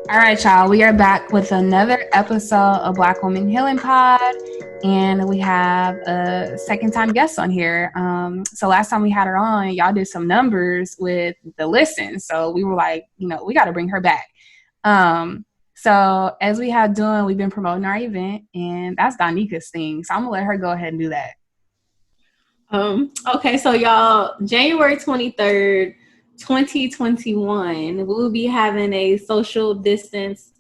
All right, y'all. We are back with another episode of Black Woman Healing Pod, and we have a second time guest on here. So last time we had her on, y'all did some numbers with the listen. So we were like, we got to bring her back. So as we have doing, we've been promoting our event, and that's Donika's thing. So I'm gonna let her go ahead and do that. Okay, so y'all, January 23rd, 2021, we'll be having a social distance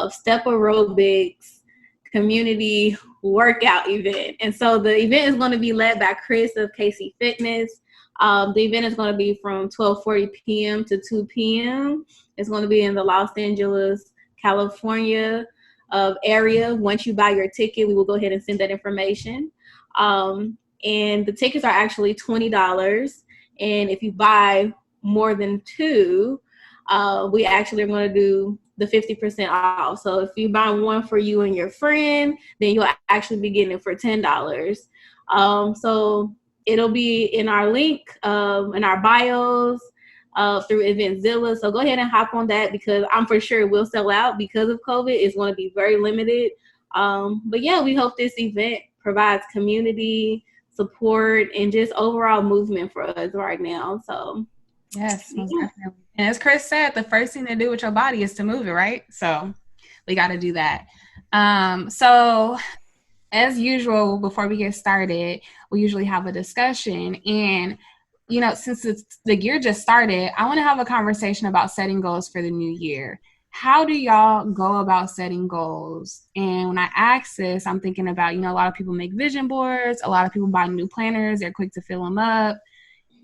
step aerobics community workout event. And so the event is going to be led by Chris of KC Fitness. The event is going to be from 12:40 p.m. to 2 p.m. It's going to be in the Los Angeles, California area. Once you buy your ticket, we will go ahead and send that information. And the tickets are actually $20. And if you buy more than two, we actually are going to do the 50% off. So if you buy one for you and your friend, then you'll actually be getting it for $10. So it'll be in our link, in our bios, through Eventzilla. So go ahead and hop on that, because I'm for sure it will sell out because of COVID. It's going to be very limited. But yeah, we hope this event provides community support and just overall movement for us right now. So yes, most definitely. And as Chris said, the first thing to do with your body is to move it, right? So we got to do that. So as usual, before we get started, we usually have a discussion. And since the year just started, I want to have a conversation about setting goals for the new year. How do y'all go about setting goals? And when I ask this, I'm thinking about, a lot of people make vision boards. A lot of people buy new planners. They're quick to fill them up.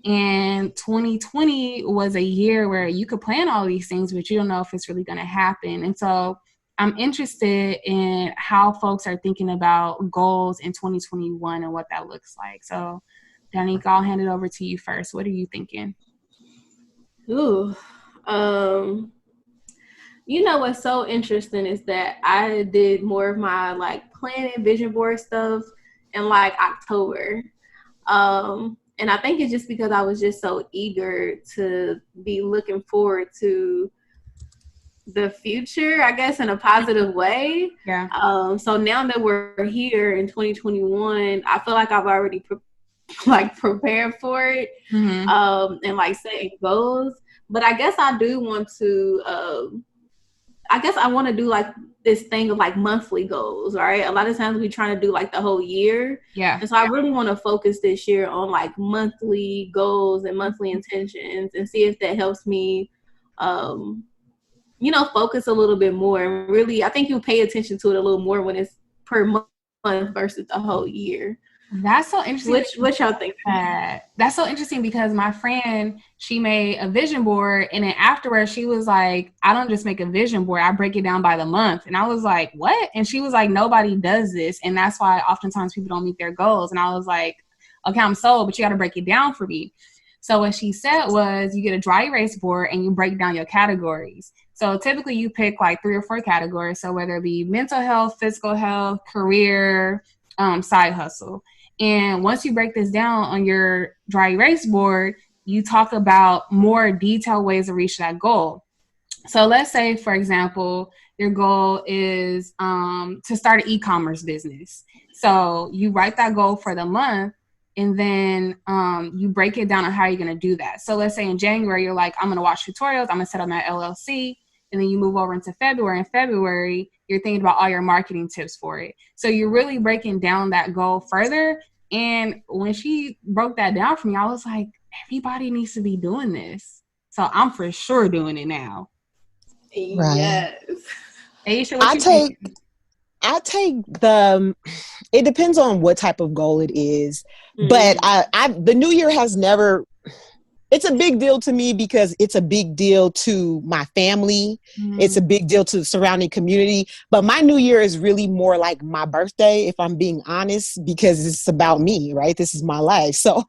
And 2020 was a year where you could plan all these things, but you don't know if it's really going to happen. And so I'm interested in how folks are thinking about goals in 2021 and what that looks like. So, Danica, I'll hand it over to you first. What are you thinking? What's so interesting is that I did more of my planning vision board stuff in October. And I think it's just because I was just so eager to be looking forward to the future, I guess, in a positive way. Yeah. So now that we're here in 2021, I feel like I've already prepared for it, and setting goals. But I guess I do want to, I want to do this thing of monthly goals, right? A lot of times we trying to do the whole year. Yeah. And so I really want to focus this year on monthly goals and monthly intentions, and see if that helps me, focus a little bit more. And really, I think you'll pay attention to it a little more when it's per month versus the whole year. That's so interesting. What y'all think? That's so interesting, because my friend, she made a vision board, and then afterwards she was like, I don't just make a vision board, I break it down by the month. And I was like, what? And she was like, nobody does this, and that's why oftentimes people don't meet their goals. And I was like, okay, I'm sold, but you got to break it down for me. So what she said was, you get a dry erase board and you break down your categories. So typically you pick 3 or 4 categories. So whether it be mental health, physical health, career, side hustle. And once you break this down on your dry erase board, you talk about more detailed ways to reach that goal. So let's say, for example, your goal is to start an e-commerce business. So you write that goal for the month, and then you break it down on how you're going to do that. So let's say in January, you're like, I'm going to watch tutorials, I'm going to set up my LLC. And then you move over into February. In February, you're thinking about all your marketing tips for it. So you're really breaking down that goal further. And when she broke that down for me, I was like, everybody needs to be doing this. So I'm for sure doing it now. Right. Yes. Aisha, what you think? I take it depends on what type of goal it is. But the new year has never, it's a big deal to me because it's a big deal to my family. It's a big deal to the surrounding community. But my new year is really more like my birthday, if I'm being honest, because it's about me, right? This is my life. So,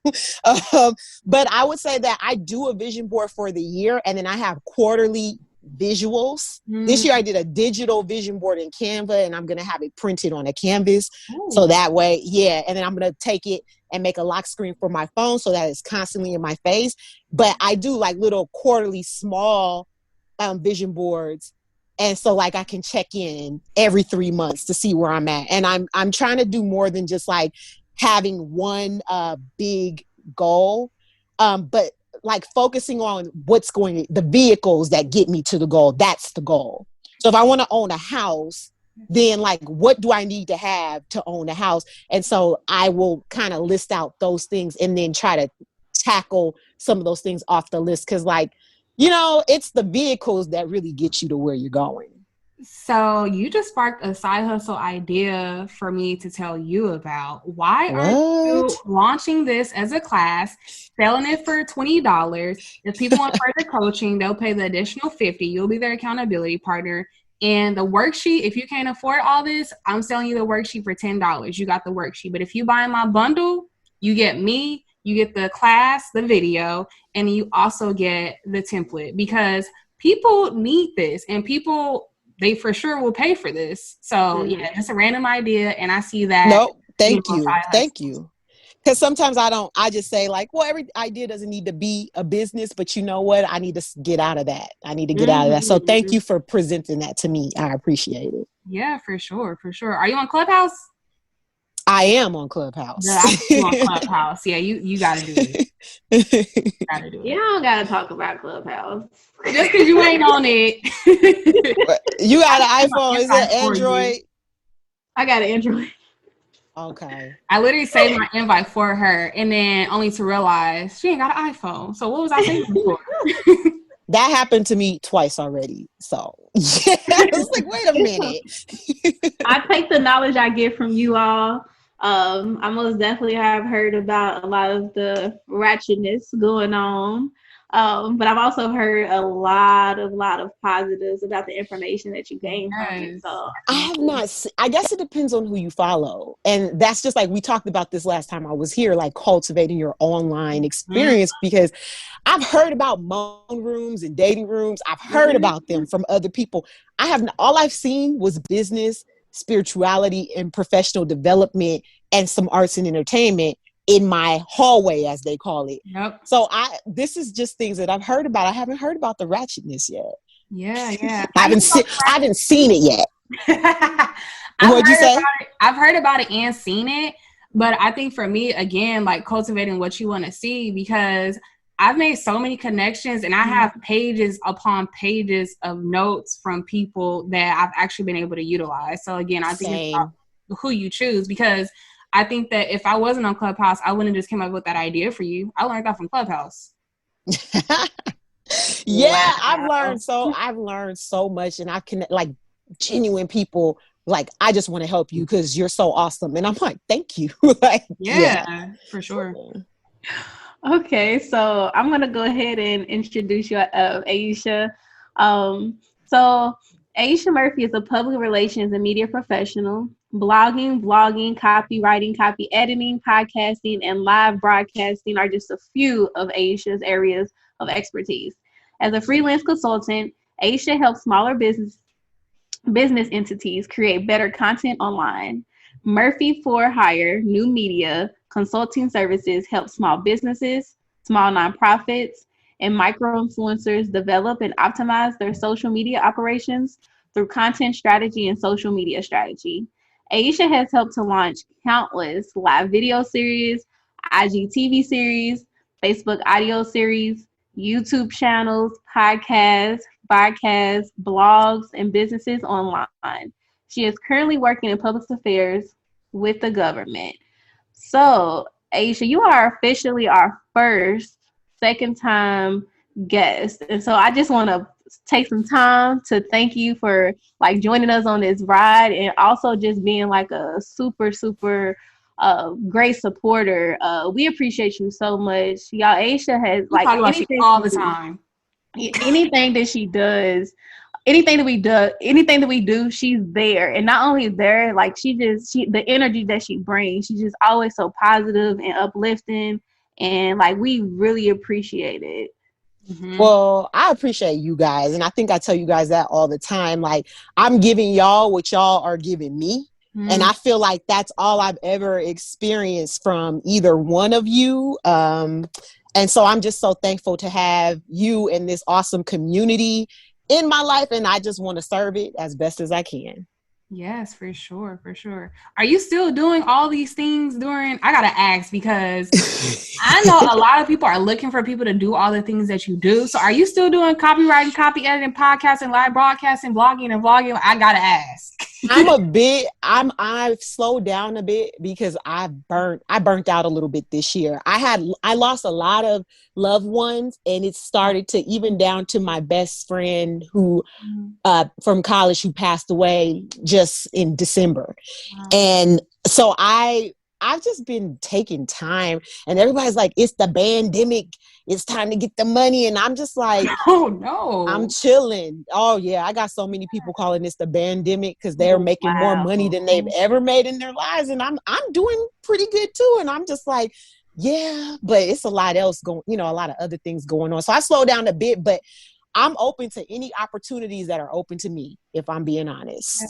but I would say that I do a vision board for the year, and then I have quarterly visuals. This year I did a digital vision board in Canva, and I'm going to have it printed on a canvas. So that way, and then I'm going to take it and make a lock screen for my phone so that it's constantly in my face. But I do little quarterly small vision boards And so like I can check in every 3 months to see where I'm at. And I'm trying to do more than just like having one big goal. But like focusing on the vehicles that get me to the goal. That's the goal. So if I want to own a house, then like, what do I need to have to own a house? And so I will kind of list out those things and then try to tackle some of those things off the list. Cause like, it's the vehicles that really get you to where you're going. So you just sparked a side hustle idea for me to tell you about. Why are you launching this as a class, selling it for $20? If people want further coaching, they'll pay the additional $50. You'll be their accountability partner. And the worksheet, if you can't afford all this, I'm selling you the worksheet for $10. You got the worksheet. But if you buy my bundle, you get me, you get the class, the video, and you also get the template, because people need this, and they for sure will pay for this. So yeah, just a random idea. And I see that. No, thank you. Because sometimes I just say like, well, every idea doesn't need to be a business, but you know what? I need to get out of that. So thank you for presenting that to me. I appreciate it. Yeah, for sure. Are you on Clubhouse? I am on Clubhouse. Yeah, I'm on Clubhouse. Yeah, you got to do it. You don't got to talk about Clubhouse. Just because you ain't on it. You got an iPhone. Is it Android? I got an Android. Okay. I literally saved my invite for her, and then only to realize she ain't got an iPhone. So what was I saving for? That happened to me twice already. So yeah, I was like, wait a minute. I take the knowledge I get from you all. I most definitely have heard about a lot of the ratchetness going on. But I've also heard a lot of positives about the information that you gain from it. So I have not. I guess it depends on who you follow, and that's just like we talked about this last time I was here, like cultivating your online experience. Because I've heard about moan rooms and dating rooms. I've heard about them from other people. All I've seen was business, spirituality, and professional development, and some arts and entertainment in my hallway, as they call it. Yep. So this is just things that I've heard about. I haven't heard about the ratchetness yet. Yeah. I haven't seen it yet. What'd you say? I've heard about it and seen it, but I think for me, again, like cultivating what you want to see, because I've made so many connections, and I have pages upon pages of notes from people that I've actually been able to utilize. So again, I think it's about who you choose, because I think that if I wasn't on Clubhouse, I wouldn't have just come up with that idea for you. I learned that from Clubhouse. Yeah, wow. I've learned so much, and I can like genuine people. Like, I just want to help you because you're so awesome. And I'm like, thank you. Like, yeah, for sure. Okay, so I'm going to go ahead and introduce you, Aisha. So Aisha Murphy is a public relations and media professional. Blogging, copywriting, copy editing, podcasting, and live broadcasting are just a few of Aisha's areas of expertise. As a freelance consultant, Aisha helps smaller business entities create better content online. Murphy for Hire, new media consulting services help small businesses, small nonprofits, and micro-influencers develop and optimize their social media operations through content strategy and social media strategy. Aisha has helped to launch countless live video series, IGTV series, Facebook audio series, YouTube channels, podcasts, blogs, and businesses online. She is currently working in public affairs with the government. So, Aisha, you are officially our second time guest. And so I just want to take some time to thank you for like joining us on this ride, and also just being like a super great supporter. We appreciate you so much. Y'all, Aisha has like anything all the time. Anything that she does, anything that we do, she's there. And not only there, like the energy that she brings, she's just always so positive and uplifting, and like we really appreciate it. Mm-hmm. Well, I appreciate you guys, and I think I tell you guys that all the time. Like, I'm giving y'all what y'all are giving me. Mm-hmm. And I feel like that's all I've ever experienced from either one of you. And so I'm just so thankful to have you in this awesome community. in my life, and I just want to serve it as best as I can. Yes, for sure, for sure. Are you still doing all these things during? I gotta ask because I know a lot of people are looking for people to do all the things that you do. So are you still doing copywriting, copy editing, podcasting, live broadcasting, blogging, and vlogging? I gotta ask. I've slowed down a bit because I burnt out a little bit this year. I lost a lot of loved ones, and it started to even down to my best friend who from college who passed away just in December. Wow. And so I've just been taking time, and everybody's like, it's the pandemic, it's time to get the money. And I'm just like, oh no, I'm chilling. Oh yeah, I got so many people calling this the pandemic because they're making more money than they've ever made in their lives. And I'm doing pretty good too. And I'm just like, yeah, but it's a lot else going, a lot of other things going on. So I slowed down a bit, but I'm open to any opportunities that are open to me, if I'm being honest. Yeah.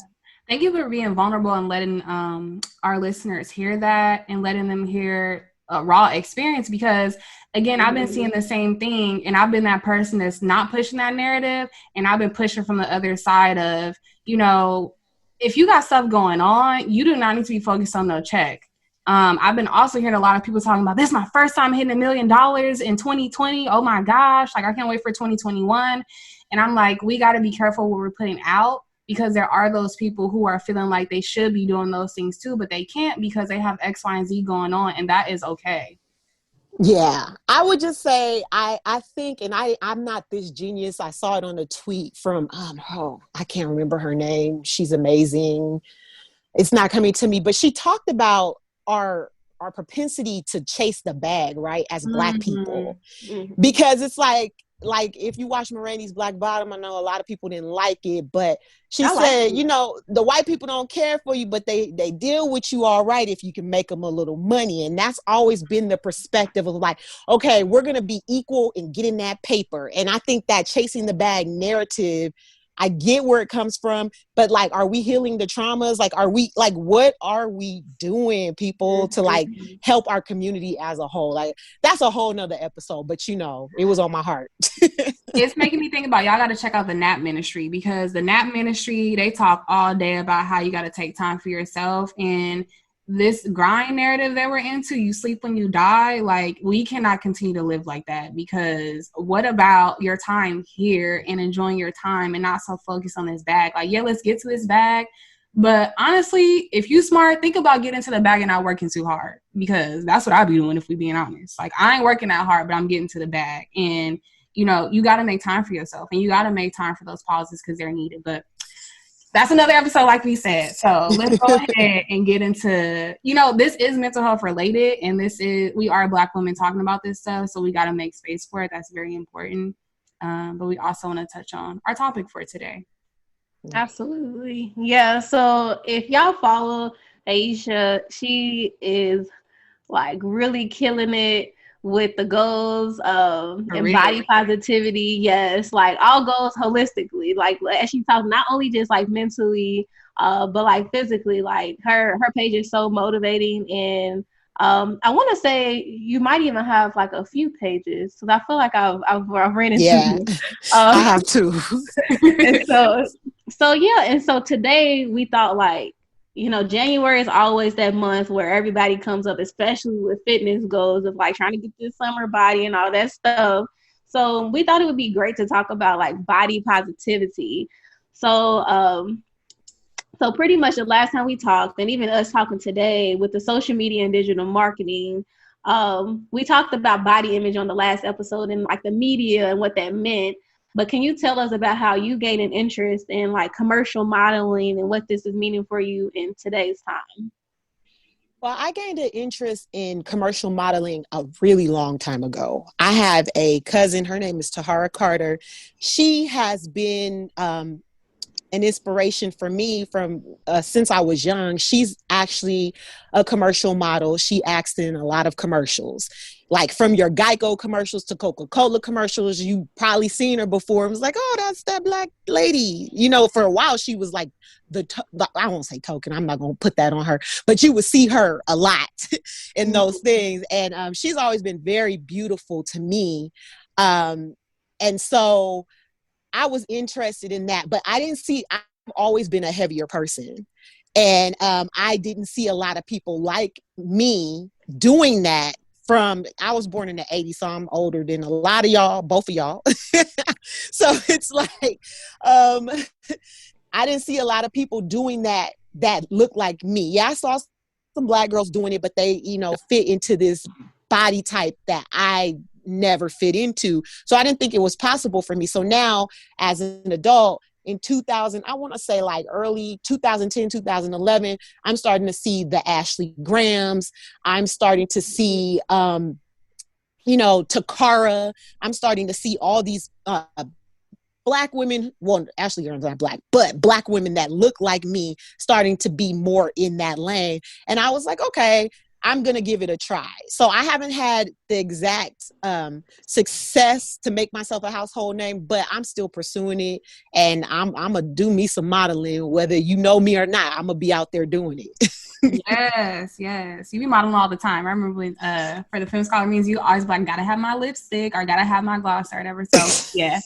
Thank you for being vulnerable and letting our listeners hear that and letting them hear a raw experience, because again, I've been seeing the same thing, and I've been that person that's not pushing that narrative, and I've been pushing from the other side of, if you got stuff going on, you do not need to be focused on no check. I've been also hearing a lot of people talking about, this is my first time hitting $1 million in 2020. Oh my gosh, like I can't wait for 2021. And I'm like, we got to be careful what we're putting out, because there are those people who are feeling like they should be doing those things too, but they can't because they have X, Y, and Z going on, and that is okay. Yeah, I would just say I think, and I'm not this genius. I saw it on a tweet from I can't remember her name. She's amazing. It's not coming to me, but she talked about our propensity to chase the bag, right, as Black people, because it's like if you watch Marani's Black Bottom, I know a lot of people didn't like it, but she said, the white people don't care for you, but they deal with you all right if you can make them a little money. And that's always been the perspective of like, okay, we're going to be equal in getting that paper. And I think that chasing the bag narrative, I get where it comes from, but like, are we healing the traumas? Like, what are we doing, people, to like help our community as a whole? Like, that's a whole nother episode, but it was on my heart. It's making me think about, y'all got to check out the NAP ministry, because the NAP ministry, they talk all day about how you got to take time for yourself. And this grind narrative that we're into, you sleep when you die, like we cannot continue to live like that, because what about your time here and enjoying your time and not so focused on this bag? Like, yeah, let's get to this bag, but honestly, if you smart, think about getting to the bag and not working too hard, because that's what I'd be doing if we being honest. Like, I ain't working that hard, but I'm getting to the bag. And you got to make time for yourself, and you got to make time for those pauses because they're needed. But that's another episode, like we said. So let's go ahead and get into, this is mental health related, and we are Black women talking about this stuff. So we got to make space for it. That's very important. But we also want to touch on our topic for today. Absolutely. Yeah. So if y'all follow Aisha, she is like really killing it with the goals and body positivity. Yes, like all goals holistically, like as she talks, not only just like mentally but like physically. Like her page is so motivating, and I want to say you might even have like a few pages, because I feel like I've ran into you. I have too. And so today we thought, like, January is always that month where everybody comes up, especially with fitness goals of like trying to get this summer body and all that stuff. So we thought it would be great to talk about like body positivity. So pretty much the last time we talked, and even us talking today with the social media and digital marketing, we talked about body image on the last episode and like the media and what that meant. But can you tell us about how you gained an interest in like commercial modeling and what this is meaning for you in today's time? Well, I gained an interest in commercial modeling a really long time ago. I have a cousin, her name is Tahara Carter. She has been an inspiration for me from since I was young. She's actually a commercial model. She acts in a lot of commercials, like from your Geico commercials to Coca-Cola commercials. You probably seen her before. It was like, oh, that's that Black lady. For a while, she was like I won't say token. I'm not going to put that on her, but you would see her a lot in those things. And she's always been very beautiful to me. And so I was interested in that, but I've always been a heavier person. And I didn't see a lot of people like me doing that. I was born in the 80s, so I'm older than a lot of y'all, both of y'all. So it's like, I didn't see a lot of people doing that look like me. Yeah, I saw some Black girls doing it, but they, fit into this body type that I never fit into. So I didn't think it was possible for me. So now as an adult in 2000, I want to say like early 2010, 2011, I'm starting to see the Ashley Grahams. I'm starting to see, Takara. I'm starting to see all these, Black women, well, Ashley Grahams not Black, but Black women that look like me starting to be more in that lane. And I was like, okay, I'm going to give it a try. So I haven't had the exact success to make myself a household name, but I'm still pursuing it. And I'm going to do me some modeling, whether you know me or not. I'm going to be out there doing it. Yes. You be modeling all the time. I remember when, for the Film Scholar means you always like, gotta have my lipstick or gotta have my gloss or whatever. So yeah.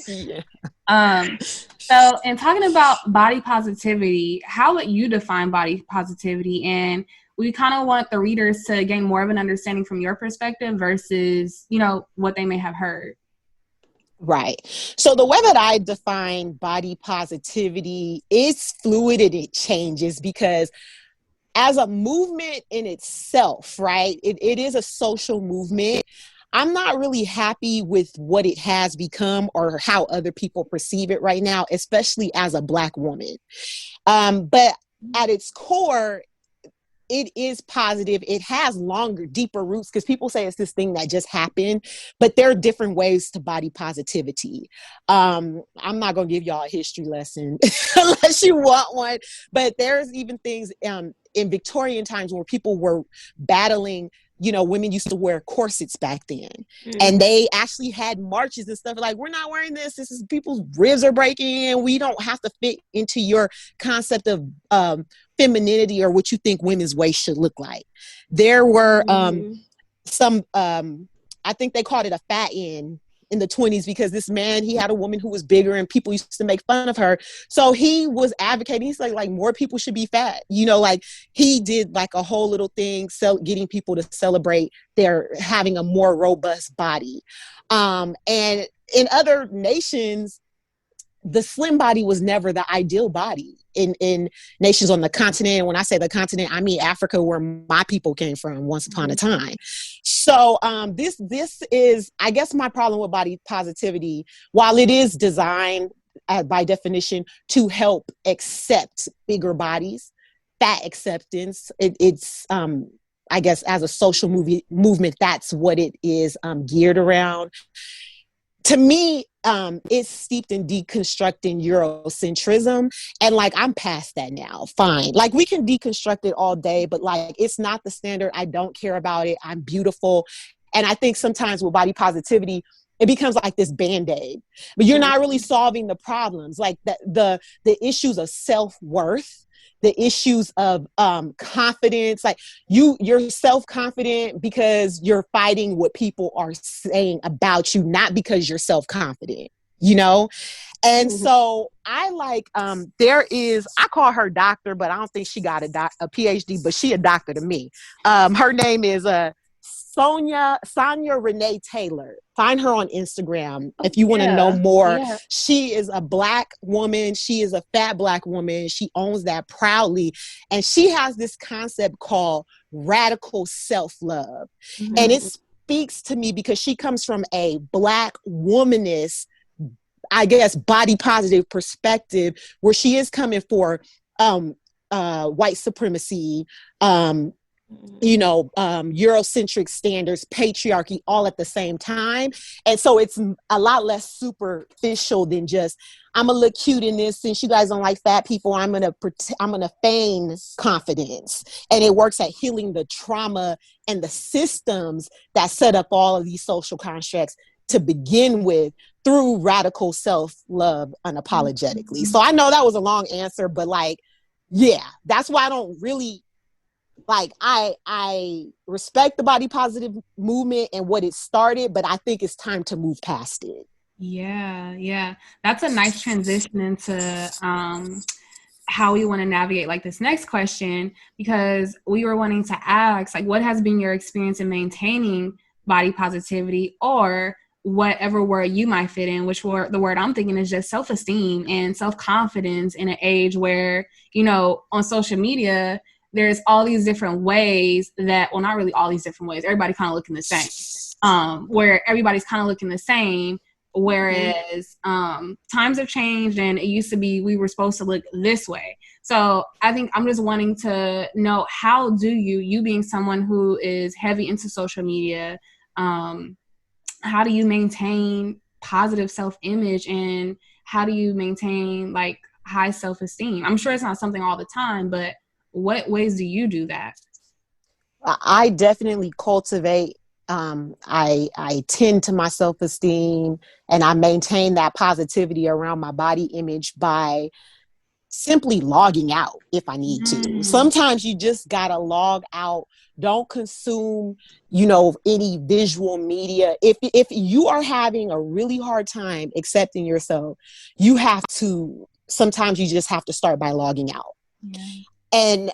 So in talking about body positivity, how would you define body positivity? And we kind of want the readers to gain more of an understanding from your perspective versus, what they may have heard. Right. So the way that I define body positivity is fluid and it changes because as a movement in itself, right, it is a social movement. I'm not really happy with what it has become or how other people perceive it right now, especially as a Black woman. But at its core, it is positive. It has longer, deeper roots because people say it's this thing that just happened, but there are different ways to body positivity. I'm not going to give y'all a history lesson unless you want one, but there's even things in Victorian times where people were battling, women used to wear corsets back then. Mm-hmm. And they actually had marches and stuff like, we're not wearing this. This is people's ribs are breaking and we don't have to fit into your concept of femininity or what you think women's waist should look like. There were some, I think they called it a fat in the 20s because this man, he had a woman who was bigger and people used to make fun of her. So he was advocating, he's like more people should be fat. Like he did like a whole little thing, getting people to celebrate their having a more robust body. And in other nations, the slim body was never the ideal body in nations on the continent. And when I say the continent, I mean Africa, where my people came from once upon a time. So this is, I guess, my problem with body positivity. While it is designed by definition to help accept bigger bodies, fat acceptance, it's I guess as a social movement, that's what it is geared around. To me, it's steeped in deconstructing Eurocentrism. And like, I'm past that now. Fine. Like we can deconstruct it all day, but like, it's not the standard. I don't care about it. I'm beautiful. And I think sometimes with body positivity, it becomes like this Band-Aid, but you're not really solving the problems. Like the issues of self-worth, the issues of confidence, like you're self-confident because you're fighting what people are saying about you, not because you're self-confident, And so I like, I call her doctor, but I don't think she got a PhD, but she a doctor to me. Her name is Sonia Renee Taylor. Find her on Instagram if you want to know more. Yeah. She is a Black woman. She is a fat Black woman. She owns that proudly. And she has this concept called radical self-love. Mm-hmm. And it speaks to me because she comes from a Black womanist, I guess, body positive perspective, where she is coming for white supremacy, Eurocentric standards, patriarchy, all at the same time. And so it's a lot less superficial than just, I'm gonna look cute in this. Since you guys don't like fat people, I'm gonna feign confidence. And it works at healing the trauma and the systems that set up all of these social constructs to begin with through radical self-love unapologetically. So I know that was a long answer, but like, yeah, that's why I don't really, like, I respect the body positive movement and what it started, but I think it's time to move past it. Yeah. That's a nice transition into how we want to navigate like this next question, because we were wanting to ask like what has been your experience in maintaining body positivity, or whatever word you might fit in, which word the word I'm thinking is just self-esteem and self-confidence in an age where, you know, on social media there's all these different ways that, well, not really all these different ways, everybody kind of looking the same, where everybody's kind of looking the same. Whereas times have changed, and it used to be we were supposed to look this way. So I think I'm just wanting to know, how do you being someone who is heavy into social media, how do you maintain positive self-image, and how do you maintain like high self-esteem? I'm sure it's not something all the time, but what ways do you do that? I definitely cultivate. I tend to my self-esteem, and I maintain that positivity around my body image by simply logging out if I need to. Sometimes you just gotta log out. Don't consume, any visual media. If you are having a really hard time accepting yourself, sometimes you just have to start by logging out. Yeah. And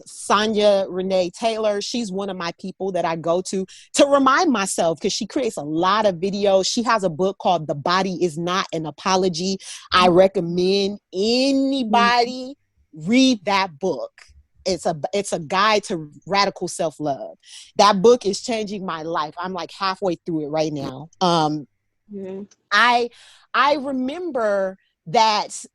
Sonia Renee Taylor, she's one of my people that I go to remind myself, because she creates a lot of videos. She has a book called The Body Is Not an Apology. I recommend anybody read that book. It's a guide to radical self-love. That book is changing my life. I'm like halfway through it right now. I remember that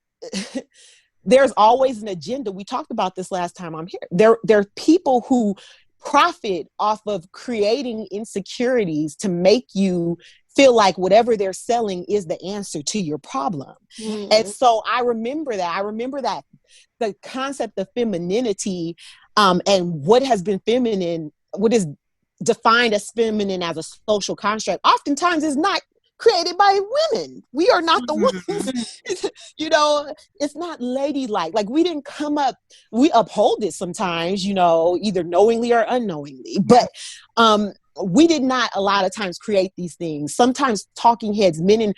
there's always an agenda. We talked about this last time I'm here. There are people who profit off of creating insecurities to make you feel like whatever they're selling is the answer to your problem. And so I remember that the concept of femininity, and what has been feminine, what is defined as feminine as a social construct, oftentimes is not created by women. We are not the ones, it's not ladylike. Like, we didn't come up, we uphold it sometimes, either knowingly or unknowingly, but we did not a lot of times create these things. Sometimes talking heads, men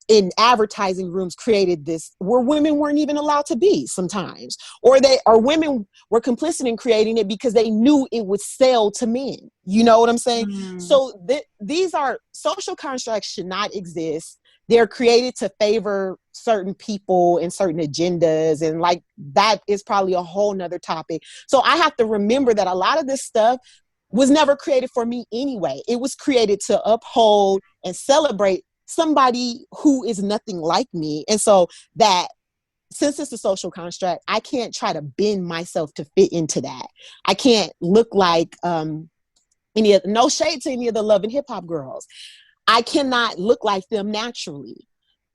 in advertising rooms created this where women weren't even allowed to be sometimes, or women were complicit in creating it because they knew it would sell to men. You know what I'm saying? So these are social constructs, should not exist. They're created to favor certain people and certain agendas. And like, that is probably a whole nother topic. So I have to remember that a lot of this stuff was never created for me anyway. It was created to uphold and celebrate somebody who is nothing like me. And so that, since it's a social construct, I can't try to bend myself to fit into that. I can't look like no shade to any of the Love and Hip Hop girls. I cannot look like them naturally.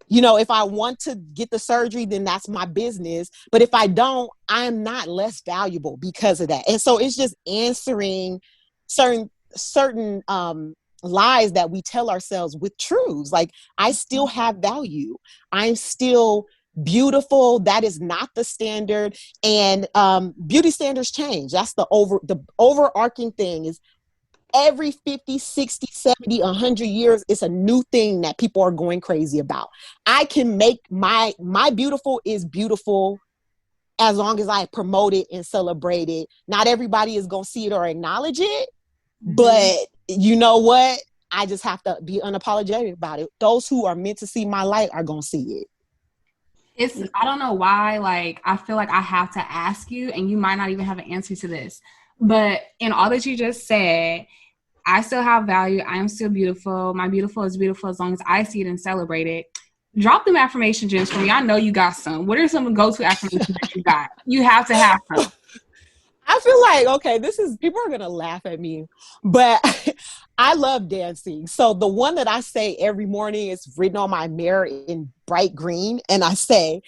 If I want to get the surgery, then that's my business. But if I don't, I'm not less valuable because of that. And so it's just answering certain lies that we tell ourselves with truths. Like, I still have value. I'm still beautiful. That is not the standard. And beauty standards change. That's the overarching thing, is every 50, 60, 70, 100 years, it's a new thing that people are going crazy about. I can make my beautiful is beautiful as long as I promote it and celebrate it. Not everybody is going to see it or acknowledge it, but you know what? I just have to be unapologetic about it. Those who are meant to see my light are going to see it. I don't know why, like, I feel like I have to ask you, and you might not even have an answer to this, but in all that you just said, I still have value. I am still beautiful. My beautiful is beautiful as long as I see it and celebrate it. Drop them affirmation gems for me. I know you got some. What are some go-to affirmations that you got? You have to have some. I feel like, okay, people are going to laugh at me, but I love dancing. So the one that I say every morning is written on my mirror in bright green. And I say,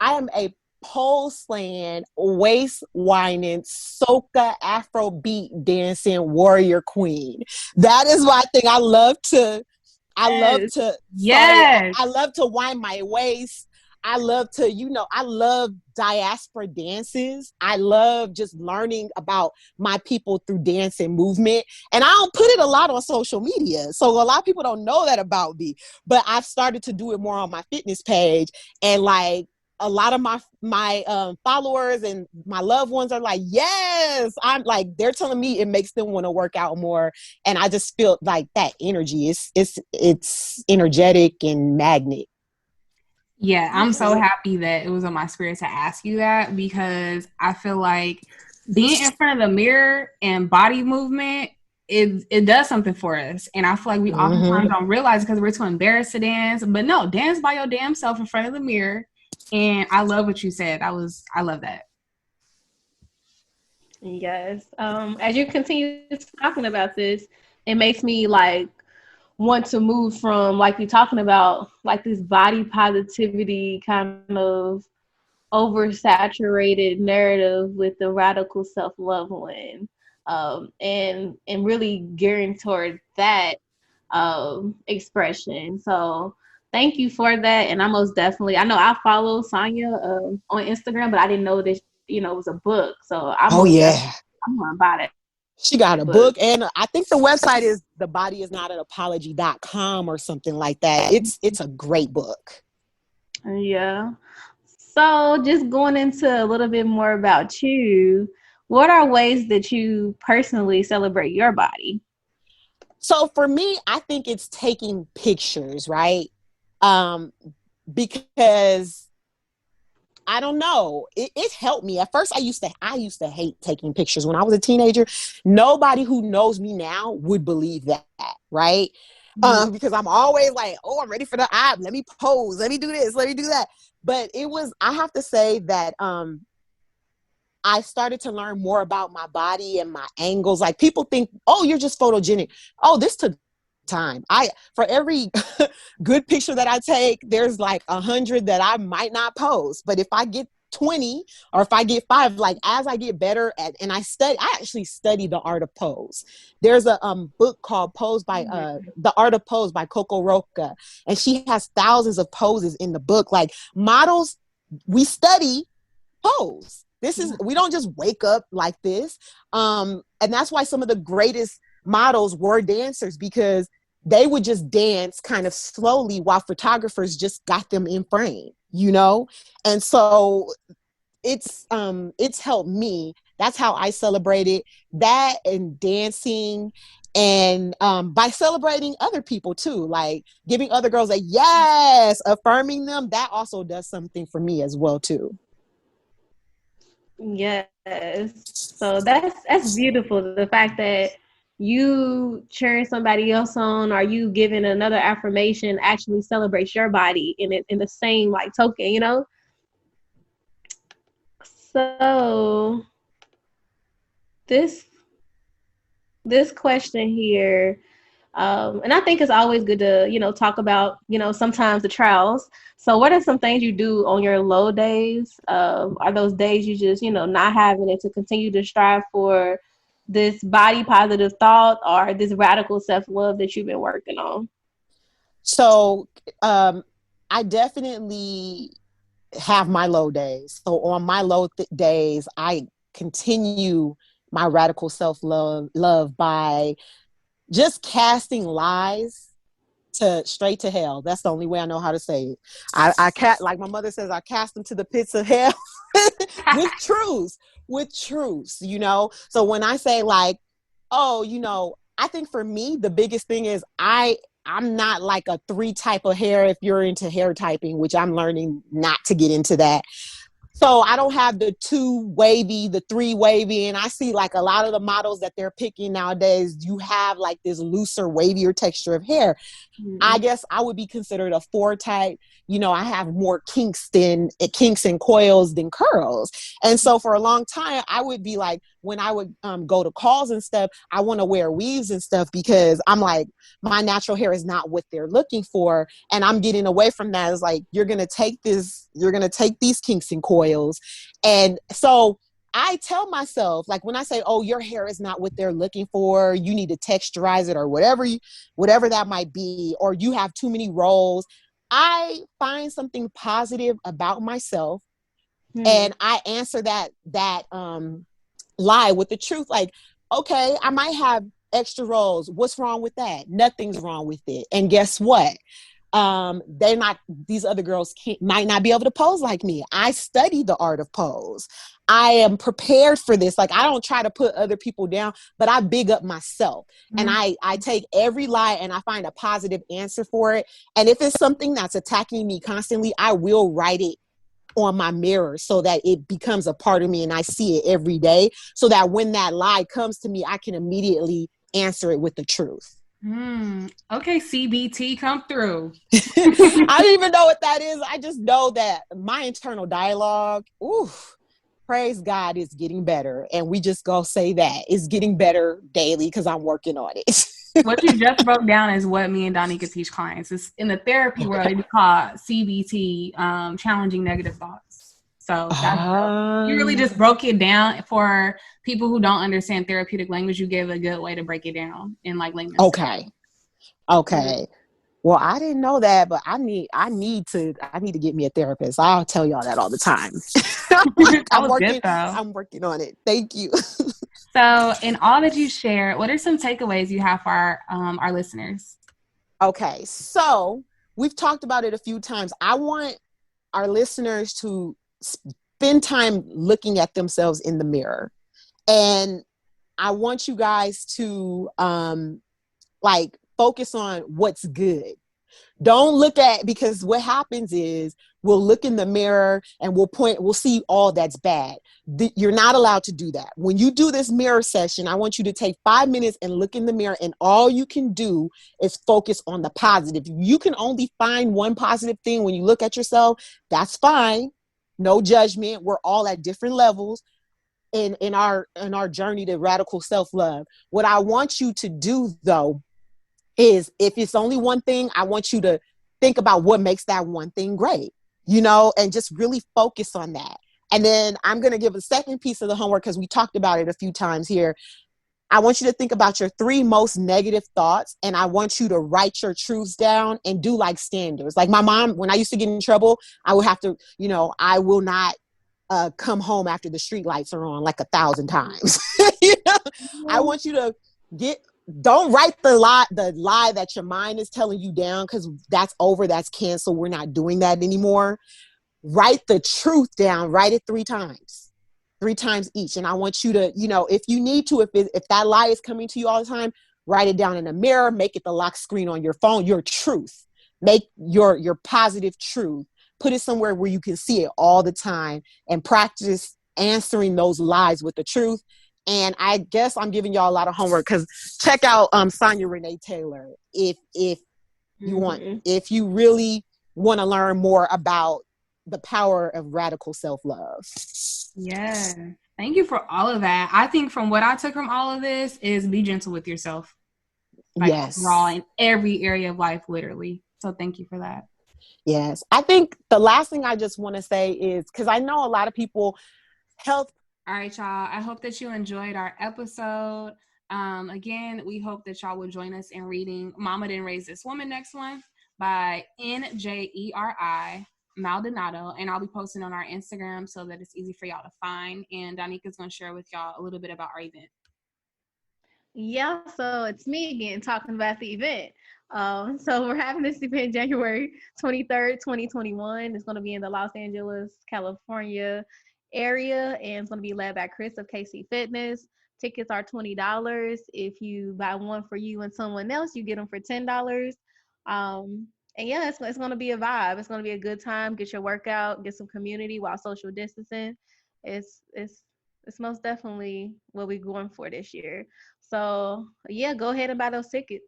I am a pole slaying, waist whining, soca, Afrobeat dancing warrior queen. That is my thing. I love to wind my waist. I love to, I love diaspora dances. I love just learning about my people through dance and movement. And I don't put it a lot on social media. So a lot of people don't know that about me, but I've started to do it more on my fitness page. And like, a lot of my followers and my loved ones are like, yes, I'm like, they're telling me it makes them want to work out more. And I just feel like that energy it's energetic and magnet. Yeah, I'm so happy that it was on my spirit to ask you that, because I feel like being in front of the mirror and body movement, it does something for us. And I feel like we oftentimes don't realize because we're too embarrassed to dance. But no, dance by your damn self in front of the mirror. And I love what you said. I love that. Yes. As you continue talking about this, it makes me like want to move from, like you're talking about, like this body positivity kind of oversaturated narrative with the radical self-love one, and really gearing toward that expression. So thank you for that. And I most definitely, I know I follow Sonya on Instagram, but I didn't know this, it was a book. So I'm I'm gonna buy it. She got a book, and I think the website is The Body Is Not an Apology.com or something like that. It's a great book. Yeah. So just going into a little bit more about you, what are ways that you personally celebrate your body? So for me, I think it's taking pictures, right? Because I don't know. It helped me. At first, I used to hate taking pictures when I was a teenager. Nobody who knows me now would believe that, right? Because I'm always like, oh, I'm ready for the eye. Let me pose. Let me do this. Let me do that. But I have to say that I started to learn more about my body and my angles. Like, people think, oh, you're just photogenic. Oh, this took time. For every good picture that I take, there's like 100 that I might not post. But if I get 20 or if I get 5, like as I get better at, and I actually study the art of pose. There's a book called Pose by The Art of Pose by Coco Roca, and she has thousands of poses in the book. Like, models, we study pose. We don't just wake up like this. And that's why some of the greatest models were dancers, because they would just dance kind of slowly while photographers just got them in frame, And so it's helped me. That's how I celebrate it. That and dancing, and by celebrating other people too, like giving other girls a yes, affirming them. That also does something for me as well too. Yes. So that's beautiful. The fact that you cheering somebody else on, or you giving another affirmation, actually celebrates your body in the same like token, So this question here, and I think it's always good to, talk about, sometimes the trials. So what are some things you do on your low days? Are those days you just, not having it to continue to strive for this body positive thought or this radical self-love that you've been working on? So I definitely have my low days. So on my low days, I continue my radical self-love by just casting lies straight to hell. That's the only way I know how to say it. I can't, like my mother says, I cast them to the pits of hell with truths. So when I say like, oh, I think for me, the biggest thing is I'm not like a 3 type of hair if you're into hair typing, which I'm learning not to get into that. So I don't have the 2 wavy, the 3 wavy. And I see like a lot of the models that they're picking nowadays, you have like this looser, wavier texture of hair. Mm-hmm. I guess I would be considered a 4 type. I have more kinks and coils than curls. And so for a long time, I would be like, when I would go to calls and stuff, I want to wear weaves and stuff, because I'm like, my natural hair is not what they're looking for. And I'm getting away from that. It's like, you're going to take these kinks and coils. And so I tell myself, like, when I say, oh, your hair is not what they're looking for, you need to texturize it, or whatever that might be, or you have too many rolls. I find something positive about myself Hmm. and I answer that lie with the truth. Like, okay, I might have extra rolls. What's wrong with that? Nothing's wrong with it. And guess what? They're not, these other girls might not be able to pose like me. I study the art of pose. I am prepared for this. Like, I don't try to put other people down, but I big up myself. And I take every lie and I find a positive answer for it. And if it's something that's attacking me constantly, I will write it on my mirror so that it becomes a part of me and I see it every day, so that when that lie comes to me, I can immediately answer it with the truth. Okay, CBT, come through. I don't even know what that is. I just know that my internal dialogue, praise God, is getting better. And we just go say that it's getting better daily because I'm working on it. What you just broke down is what me and Donika teach clients. It's in the therapy world, it's called CBT, challenging negative thoughts. So that's you really just broke it down for people who don't understand therapeutic language. You gave a good way to break it down in like layman's okay. Okay. Well, I didn't know that, but I need to get me a therapist. I'll tell y'all that all the time. I'm working on it. Thank you. So, in all that you share, what are some takeaways you have for our listeners? Okay, so we've talked about it a few times. I want our listeners to spend time looking at themselves in the mirror, and I want you guys to like focus on what's good. Don't look at, because what happens is we'll look in the mirror and we'll see all that's bad. You're not allowed to do that. When you do this mirror session, I want you to take 5 minutes and look in the mirror, and all you can do is focus on the positive. You can only find one positive thing when you look at yourself. That's fine. No judgment. We're all at different levels in our journey to radical self-love. What I want you to do though is, if it's only one thing, I want you to think about what makes that one thing great, and just really focus on that. And then I'm going to give a second piece of the homework, because we talked about it a few times here. I want you to think about your 3 most negative thoughts, and I want you to write your truths down and do like standards. Like my mom, when I used to get in trouble, I would have to, I will not come home after the street lights are on like 1,000 times. I want you to don't write the lie that your mind is telling you down, because that's over, that's canceled. We're not doing that anymore. Write the truth down. Write it 3 times each. And I want you to, if you need to, if that lie is coming to you all the time, write it down in a mirror, make it the lock screen on your phone, your truth, make your positive truth, put it somewhere where you can see it all the time, and practice answering those lies with the truth. And I guess I'm giving y'all a lot of homework, because check out Sonia Renee Taylor if you want, if you really want to learn more about the power of radical self-love. Yeah. Thank you for all of that. I think from what I took from all of this is be gentle with yourself. Like, yes. Overall, in every area of life, literally. So thank you for that. Yes. I think the last thing I just want to say is, because I know a lot of people health. All right, y'all. I hope that you enjoyed our episode. Again, we hope that y'all will join us in reading Mama Didn't Raise This Woman next month by Njeri Maldonado. And I'll be posting on our Instagram so that it's easy for y'all to find. And Donika's going to share with y'all a little bit about our event. Yeah, so it's me again talking about the event. So we're having this event January 23rd, 2021. It's going to be in the Los Angeles, California area, and it's going to be led by Chris of KC Fitness. Tickets are $20. If you buy one for you and someone else, you get them for $10. And yeah, it's going to be a vibe. It's going to be a good time. Get your workout, get some community while social distancing. It's most definitely what we're going for this year. So yeah, go ahead and buy those tickets.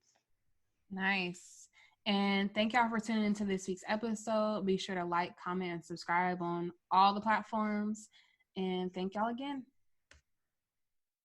Nice. And thank y'all for tuning into this week's episode. Be sure to like, comment, and subscribe on all the platforms. And thank y'all again.